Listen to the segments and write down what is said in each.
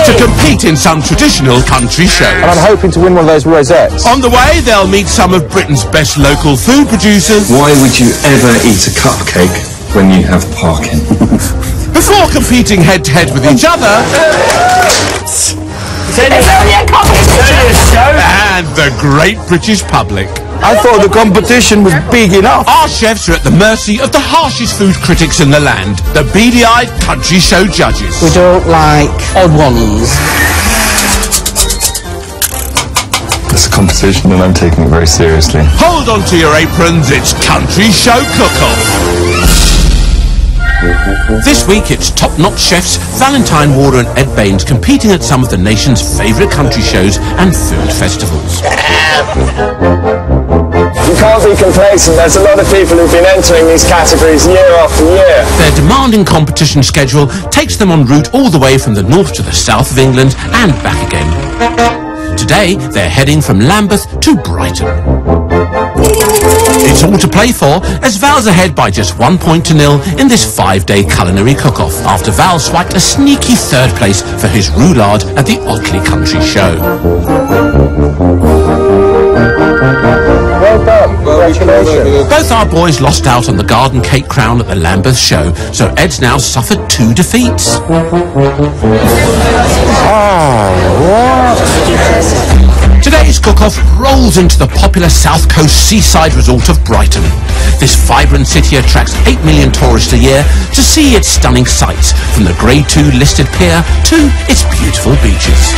to compete in some traditional country shows. And I'm hoping to win one of those rosettes. On the way, they'll meet some of Britain's best local food producers. Why would you ever eat a cupcake when you have parking? Before competing head-to-head with each other. It's only a competition! And the great British public. I thought the competition was big enough. Our chefs are at the mercy of the harshest food critics in the land, the beady-eyed country show judges. We don't like odd ones. It's a competition and I'm taking it very seriously. Hold on to your aprons, it's Country Show Cook-Off. This week it's top-notch chefs Valentine Warner and Ed Baines competing at some of the nation's favourite country shows and food festivals. You can't be complacent. There's a lot of people who've been entering these categories year after year. Their demanding competition schedule takes them en route all the way from the north to the south of England and back again. Today they're heading from Lambeth to Brighton. It's all to play for as Val's ahead by just 1-0 in this 5-day culinary cook-off after Val swiped a sneaky third place for his roulade at the Otley Country Show. Well done. Congratulations. Both our boys lost out on the garden cake crown at the Lambeth show, so Ed's now suffered 2 defeats. Today's cook-off rolls into the popular South Coast seaside resort of Brighton. This vibrant city attracts 8 million tourists a year to see its stunning sights, from the Grade 2 listed pier to its beautiful beaches.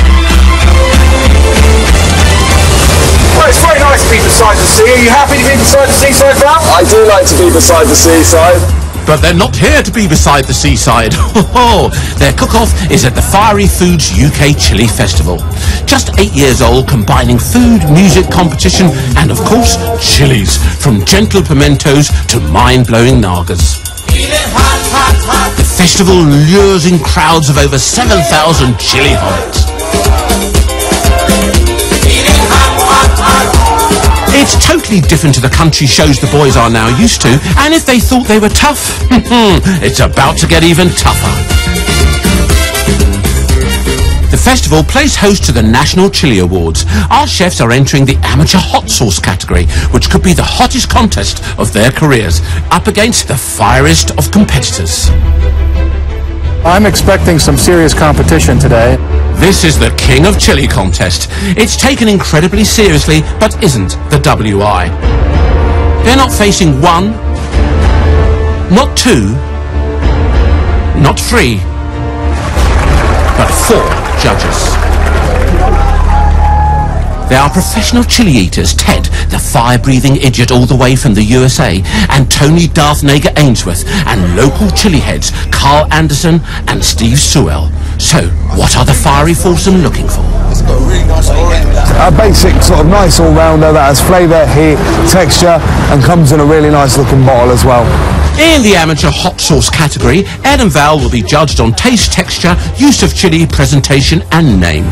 Well, it's very nice to be beside the sea. Are you happy to be beside the seaside, Val? I do like to be beside the seaside. But they're not here to be beside the seaside. Their cook-off is at the Fiery Foods UK Chili Festival. Just 8 years old, combining food, music, competition, and of course, chilies, from gentle pimentos to mind-blowing nagas. The festival lures in crowds of over 7,000 chili hobbits. It's totally different to the country shows the boys are now used to, and if they thought they were tough, it's about to get even tougher. The festival plays host to the National Chili Awards. Our chefs are entering the amateur hot sauce category, which could be the hottest contest of their careers, up against the fieriest of competitors. I'm expecting some serious competition today. This is the King of Chili contest. It's taken incredibly seriously, but isn't the WI. They're not facing 1, not 2, not 3, but 4 judges. They are professional chili eaters, Ted, the fire-breathing idiot all the way from the USA, and Tony Darth Nager Ainsworth, and local chili heads Carl Anderson and Steve Sewell. So, what are the fiery foursome looking for? A basic sort of nice all-rounder that has flavour, heat, texture, and comes in a really nice looking bottle as well. In the amateur hot sauce category, Ed and Val will be judged on taste, texture, use of chili, presentation, and name.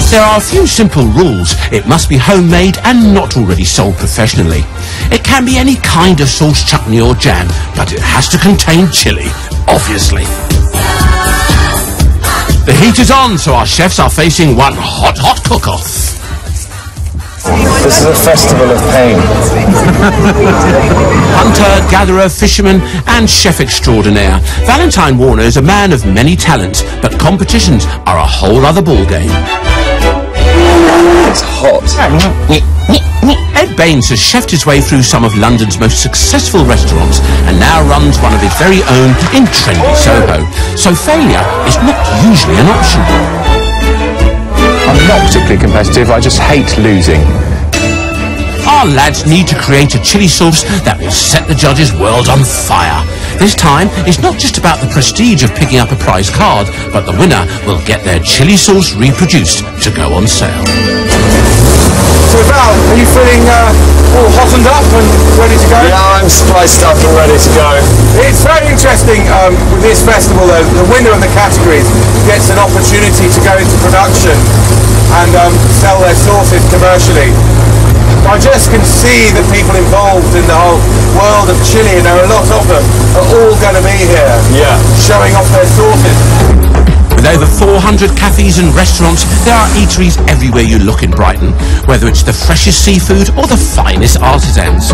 There are a few simple rules. It must be homemade and not already sold professionally. It can be any kind of sauce, chutney or jam, but it has to contain chili, obviously. The heat is on, so our chefs are facing one hot cook-off. This is a festival of pain. Hunter, gatherer, fisherman and chef extraordinaire, Valentine Warner is a man of many talents, but competitions are a whole other ballgame. It's hot. Ed Baines has chefed his way through some of London's most successful restaurants and now runs one of his very own in trendy Soho. So failure is not usually an option. I'm not particularly competitive, I just hate losing. Our lads need to create a chili sauce that will set the judges' world on fire. This time, it's not just about the prestige of picking up a prize card, but the winner will get their chili sauce reproduced to go on sale. So Val, are you feeling all hottened up and ready to go? Yeah, I'm spiced up and ready to go. It's very interesting with this festival though, the winner of the categories gets an opportunity to go into production and sell their sauces commercially. I just can see the people involved in the whole world of chili, and there are a lot of them, are all going to be here, showing off their sauces. With over 400 cafes and restaurants, there are eateries everywhere you look in Brighton, whether it's the freshest seafood or the finest artisans.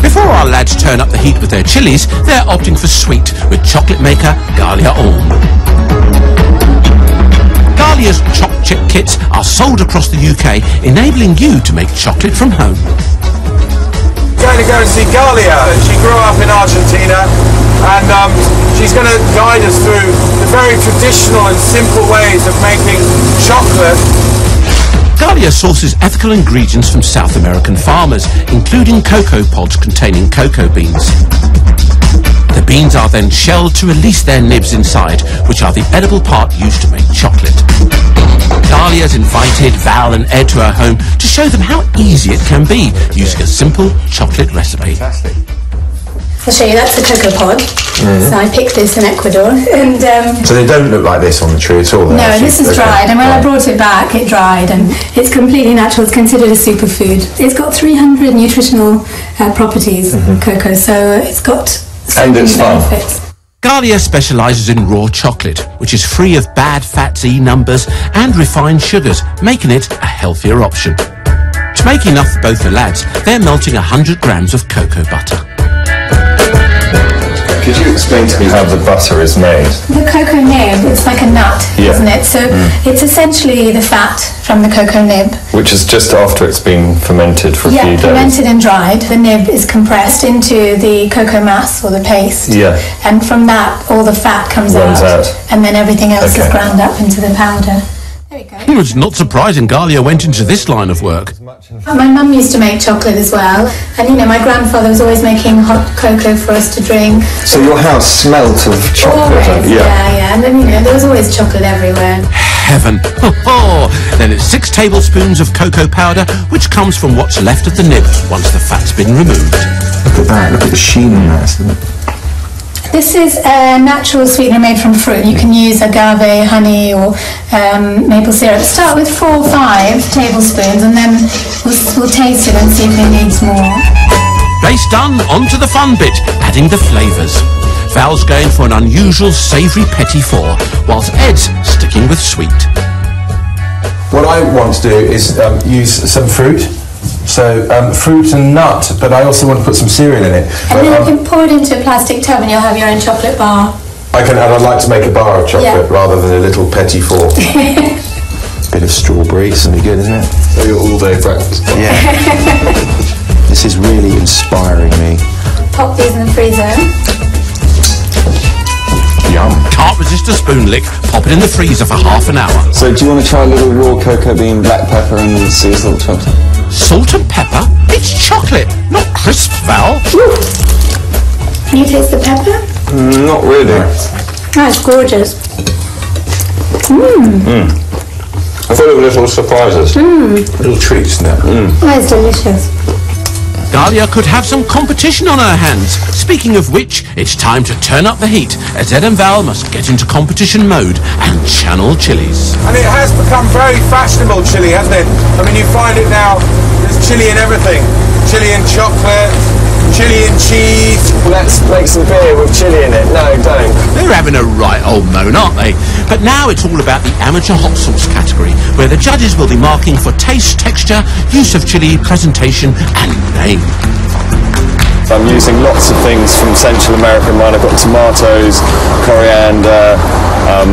Before our lads turn up the heat with their chilies, they're opting for sweet with chocolate maker Galia Orme. Galia's chopped chip kits are sold across the UK, enabling you to make chocolate from home. Going to go and see Galia. She grew up in Argentina, and she's going to guide us through the very traditional and simple ways of making chocolate. Galia sources ethical ingredients from South American farmers, including cocoa pods containing cocoa beans. The beans are then shelled to release their nibs inside, which are the edible part used to make chocolate. Galia's invited Val and Ed to her home to show them how easy it can be using a simple chocolate recipe. Fantastic. I'll show you, that's the cocoa pod. So I picked this in Ecuador. And so they don't look like this on the tree at all? No, this is dried, and when I brought it back, it dried, and it's completely natural. It's considered a superfood. It's got 300 nutritional properties, cocoa, so it's got so many benefits. Galia specialises in raw chocolate, which is free of bad fats, E numbers and refined sugars, making it a healthier option. To make enough for both the lads, they're melting 100 grams of cocoa butter. Could you explain to me how the butter is made? The cocoa nib, it's like a nut, isn't it? So it's essentially the fat from the cocoa nib. Which is just after it's been fermented for a few days? Yeah, fermented and dried. The nib is compressed into the cocoa mass or the paste. Yeah. And from that, all the fat comes out. And then everything else is ground up into the powder. There we go. It was not surprising Galia went into this line of work. My mum used to make chocolate as well, and you know, my grandfather was always making hot cocoa for us to drink. So your house smelt of chocolate? Always, yeah. And then, you know, there was always chocolate everywhere. Heaven. Then it's 6 tablespoons of cocoa powder, which comes from what's left of the nib once the fat's been removed. Look at that, look at the sheen in that, isn't it? This is a natural sweetener made from fruit. You can use agave, honey, or maple syrup. Start with 4 or 5 tablespoons, and then we'll taste it and see if it needs more. Base done, on to the fun bit, adding the flavours. Val's going for an unusual savoury pt1, whilst Ed's sticking with sweet. What I want to do is use some fruit. So fruit and nut, but I also want to put some cereal in it. And then you can pour it into a plastic tub and you'll have your own chocolate bar. And I'd like to make a bar of chocolate rather than a little pt1. Bit of strawberry, something good, isn't it? So your all-day breakfast. Yeah. This is really inspiring me. Pop these in the freezer. Yum. Can't resist a spoon lick, pop it in the freezer for half an hour. So do you want to try a little raw cocoa bean, black pepper and sea salt chocolate? Salt and pepper? It's chocolate, not crisps, Val. Can you taste the pepper? Not really. Oh, it's gorgeous. I thought it was little surprises. Little treats now. Oh, it's delicious. Galia could have some competition on her hands. Speaking of which, it's time to turn up the heat, as Ed and Val must get into competition mode and channel chilies. And it has become very fashionable chili, hasn't it? I mean, you find it now, there's chili in everything. Chili in chocolate, chili and cheese. Let's make some beer with chili in it. No, don't. They're having a right old moan, aren't they? But now it's all about the amateur hot sauce category, where the judges will be marking for taste, texture, use of chili, presentation and name. I'm using lots of things from Central American wine. I've got tomatoes, coriander,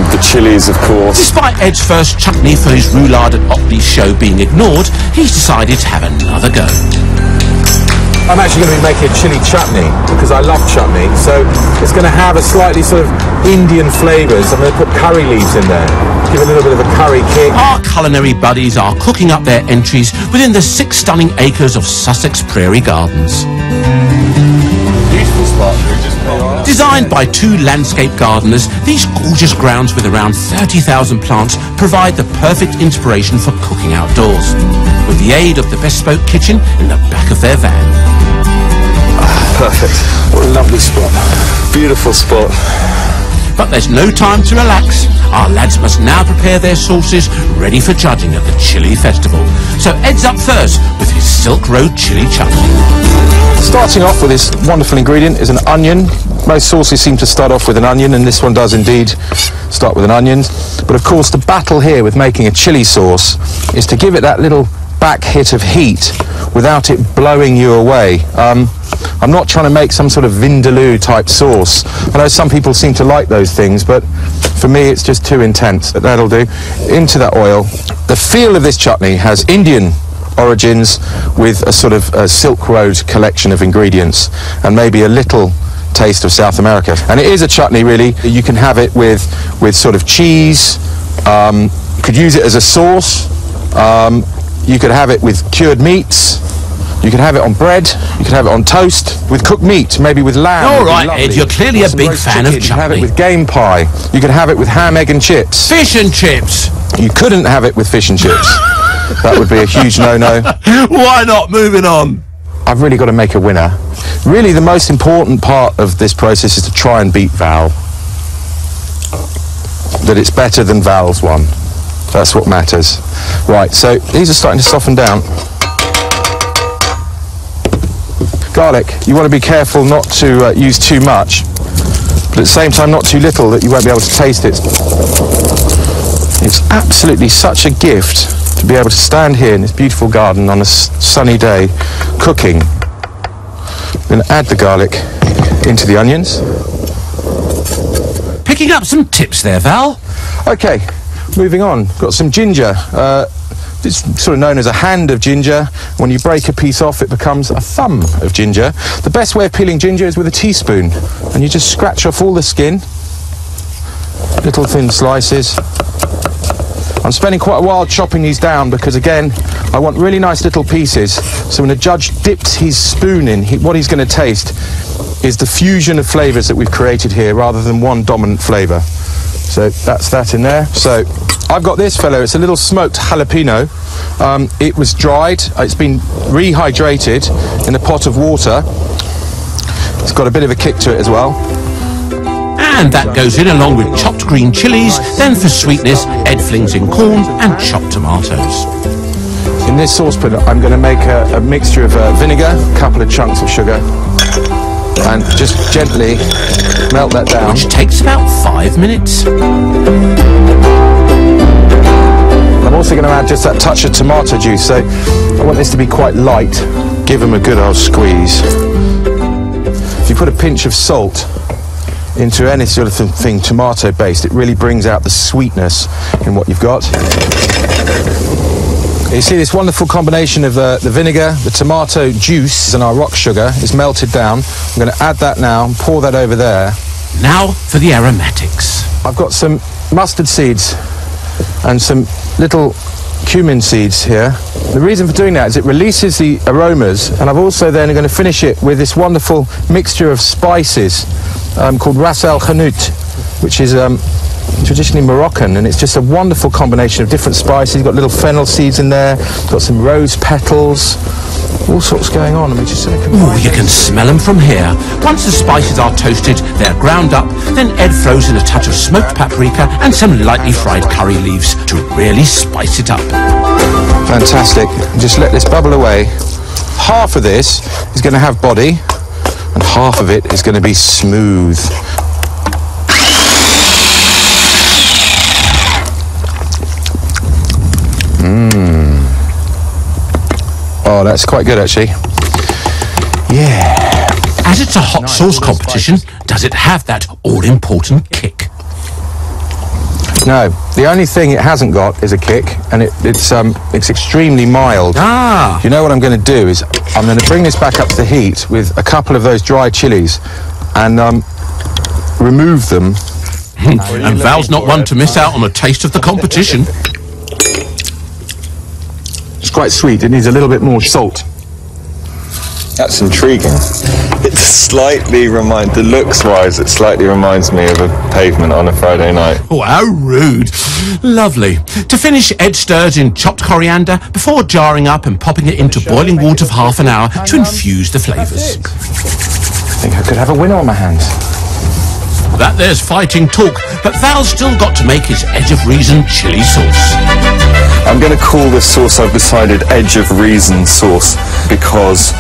the chilies, of course. Despite Ed's first chutney for his roulade at Otley's show being ignored, he's decided to have another go. I'm actually going to be making a chili chutney because I love chutney, so it's going to have a slightly sort of Indian flavours. I'm going to put curry leaves in there, give a little bit of a curry kick. Our culinary buddies are cooking up their entries within the 6 stunning acres of Sussex Prairie Gardens. Beautiful spot. Designed by 2 landscape gardeners, these gorgeous grounds with around 30,000 plants provide the perfect inspiration for cooking outdoors, with the aid of the bespoke kitchen in the back of their van. Perfect. What a lovely spot. Beautiful spot. But there's no time to relax. Our lads must now prepare their sauces ready for judging at the chili festival. So Ed's up first with his Silk Road chili chutney. Starting off with this wonderful ingredient is an onion. Most sauces seem to start off with an onion, and this one does indeed start with an onion. But of course the battle here with making a chili sauce is to give it that little back hit of heat without it blowing you away. I'm not trying to make some sort of vindaloo type sauce. I know some people seem to like those things, but for me it's just too intense. That'll do. Into that oil. The feel of this chutney has Indian origins with a sort of Silk Road collection of ingredients and maybe a little taste of South America. And it is a chutney, really. You can have it with sort of cheese. You could use it as a sauce. You could have it with cured meats. You could have it on bread. You could have it on toast with cooked meat, maybe with lamb. All right, Ed, you're clearly a big fan of chutney. You could have it with game pie. You could have it with ham, egg and chips. Fish and chips. You couldn't have it with fish and chips. That would be a huge no-no. Why not? Moving on. I've really got to make a winner. Really, the most important part of this process is to try and beat Val. That it's better than Val's one. That's what matters. Right, so these are starting to soften down. Garlic, you want to be careful not to use too much, but at the same time not too little that you won't be able to taste it. It's absolutely such a gift to be able to stand here in this beautiful garden on a sunny day, cooking. I'm going to add the garlic into the onions. Picking up some tips there, Val. Okay, moving on. Got some ginger. It's sort of known as a hand of ginger. When you break a piece off, it becomes a thumb of ginger. The best way of peeling ginger is with a teaspoon, and you just scratch off all the skin, little thin slices. I'm spending quite a while chopping these down because, again, I want really nice little pieces. So when the judge dips his spoon in, what he's going to taste is the fusion of flavours that we've created here rather than one dominant flavour. So that's that in there. So I've got this fellow. It's a little smoked jalapeno. It was dried. It's been rehydrated in a pot of water. It's got a bit of a kick to it as well. And that goes in along with chopped green chilies. Then for sweetness, Ed flings in corn and chopped tomatoes. In this saucepan, I'm going to make a mixture of vinegar, a couple of chunks of sugar, and just gently melt that down. Which takes about 5 minutes. I'm also going to add just that touch of tomato juice, so I want this to be quite light. Give them a good old squeeze. If you put a pinch of salt into any sort of thing tomato based, it really brings out the sweetness in what you've got. You see this wonderful combination of the vinegar, the tomato juice and our rock sugar is melted down. I'm going to add that now and pour that over there. Now for the aromatics. I've got some mustard seeds and some little cumin seeds here. The reason for doing that is it releases the aromas, and I've also then going to finish it with this wonderful mixture of spices called Ras El Hanout, which is traditionally Moroccan, and it's just a wonderful combination of different spices. You've got little fennel seeds in there, got some rose petals, all sorts going on. And we just ooh, you can smell them from here. Once the spices are toasted, they're ground up, then Ed throws in a touch of smoked paprika and some lightly fried curry leaves to really spice it up. Fantastic. Just let this bubble away. Half of this is going to have body, and half of it is going to be smooth. Oh, that's quite good, actually. Yeah. As it's a hot sauce competition, does it have that all-important kick? No, the only thing it hasn't got is a kick, and it's extremely mild. Ah. You know what I'm going to do is I'm going to bring this back up to the heat with a couple of those dry chilies and remove them. And Val's not one to miss out on a taste of the competition. It's quite sweet. It needs a little bit more salt. That's intriguing. It slightly looks-wise, it slightly reminds me of a pavement on a Friday night. Oh, how rude. Lovely. To finish, Ed stirs in chopped coriander before jarring up and popping it into boiling water for half an hour to infuse the flavours. I think I could have a winner on my hands. That there's fighting talk, but Val's still got to make his Edge of Reason chili sauce. I'm going to call this sauce, I've decided, Edge of Reason sauce, because